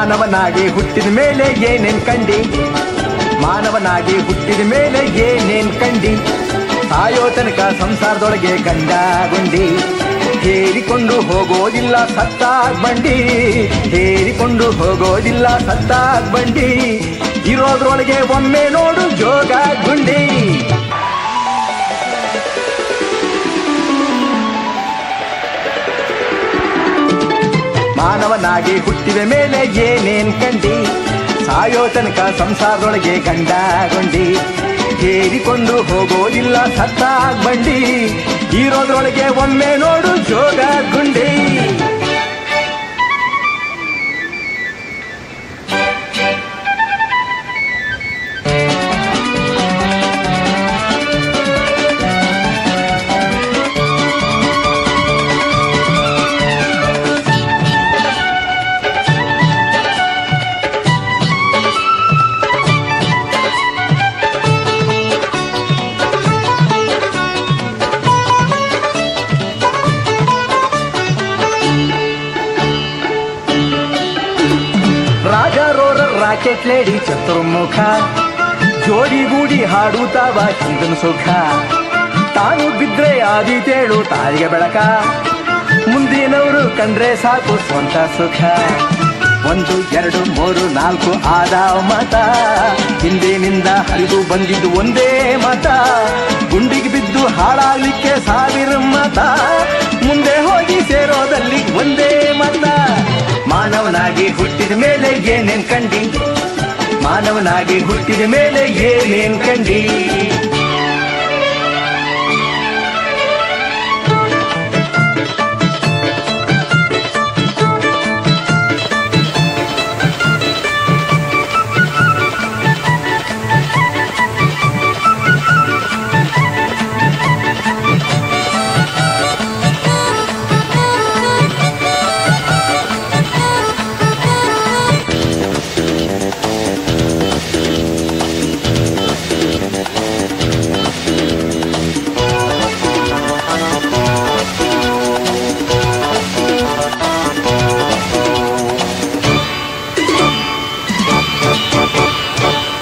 ಮಾನವನಾಗಿ ಹುಟ್ಟಿದ ಮೇಲೆ ಏನೇನ್ ಕಂಡಿ, ಮಾನವನಾಗಿ ಹುಟ್ಟಿದ ಮೇಲೆ ಏನೇನ್ ಕಂಡಿ, ಸಾಯೋ ತನಕ ಸಂಸಾರದೊಳಗೆ ಗಂಡ ಗುಂಡಿ, ಹೇರಿಕೊಂಡು ಹೋಗೋದಿಲ್ಲ ಸತ್ತಾಗ್ ಬಂಡಿ, ಹೇರಿಕೊಂಡು ಹೋಗೋದಿಲ್ಲ ಸತ್ತಾಗ್ ಬಂಡಿ, ಇರೋದ್ರೊಳಗೆ ಒಮ್ಮೆ ನೋಡು ಜೋಗ ಗುಂಡಿ. ಮಾನವನಾಗಿ ಹುಟ್ಟಿದ ಮೇಲೆ ಏನೇನ್ ಕಂಡಿ, ಸಾಯೋ ತನಕ ಸಂಸಾರದೊಳಗೆ ಗಂಡ ಗುಂಡಿ, ಹೇರಿಕೊಂಡು ಹೋಗೋದಿಲ್ಲ ಸತ್ತಾಗ್ ಬಂಡಿ, ಇರೋದ್ರೊಳಗೆ ಒಮ್ಮೆ ನೋಡು ಜೋಗ ಗುಂಡಿ. ರಾಕೆಟ್ ಲೇಡಿ ಚತುರ್ಮುಖ, ಜೋಡಿಗೂಡಿ ಹಾಡುತ್ತಾವ ಹಿಂದನ್ ಸುಖ, ತಾನು ಬಿದ್ರೆ ಆದೀತೇಳು ತಾಯಿಗೆ ಬೆಳಕ, ಮುಂದಿನವರು ಕಂಡ್ರೆ ಸಾಕು ಸ್ವಂತ ಸುಖ. 1 2 3 4 ಆದ ಮತ, ಹಿಂದಿನಿಂದ ಹರಿದು ಬಂದಿದ್ದು ಒಂದೇ ಮತ, ಗುಂಡಿಗೆ ಬಿದ್ದು ಹಾಳಾಗ್ಲಿಕ್ಕೆ 1000 ಮತ, ಮುಂದೆ ಹೋಗಿ ಸೇರೋದಲ್ಲಿ ಒಂದೇ ಮತ. ಮಾನವನಾಗಿ ಹುಟ್ಟಿದ ಮೇಲೆ ಏನೇನ್ ಕಂಡಿ, ಮಾನವನಾಗಿ ಹುಟ್ಟಿದ ಮೇಲೆ ಏನೇನ್ ಕಂಡಿ.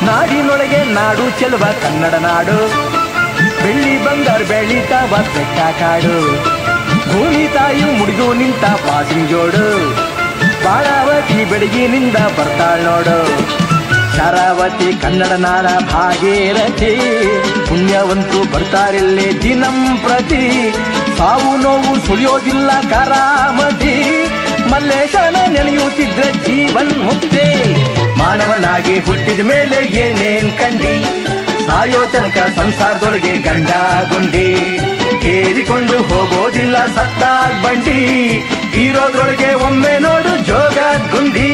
ನಾಡಿನೊಳಗೆ ನಾಡು ಚೆಲುವ ಕನ್ನಡ ನಾಡು, ಬೆಳ್ಳಿ ಬಂಗಾರ ಬೆಳೀತಾವ ಬೆಟ್ಟ ಕಾಡು, ಭೂಮಿ ತಾಯಿ ಮುಡಿದು ನಿಂತ ಪಾಸಿನ ಜೋಡು, ಬಾಳಾವತಿ ಬೆಳಗಿನಿಂದ ಬರ್ತಾಳ್ ನೋಡು, ಶರಾವತಿ ಕನ್ನಡ ನಾಡ ಭಾಗೀರಥಿ, ಪುಣ್ಯವಂತರು ಬರ್ತಾರಿಲ್ಲಿ ದಿನಂ ಪ್ರತಿ, ಸಾವು ನೋವು ಸುಳಿಯೋದಿಲ್ಲ ಕರಾಮತಿ, ಮಲ್ಲೇಶನ ನೆನೆಯುತ್ತಿದ್ರೆ ಜೀವನ್ ಮುಕ್ತಿ. ಮಾನವನಾಗಿ ಹುಟ್ಟಿದ ಮೇಲೆ ಏನೇನ್ ಕಂಡಿ, ಸಾಯೋ ತನಕ ಸಂಸಾರದೊಳಗೆ ಗಂಡ ಗುಂಡಿ, ಹೇರಿಕೊಂಡು ಹೋಗೋದಿಲ್ಲ ಸತ್ತಾಗ್ ಬಂಡಿ, ಇರೋದ್ರೊಳಗೆ ಒಮ್ಮೆ ನೋಡು ಜೋಗ ಗುಂಡಿ.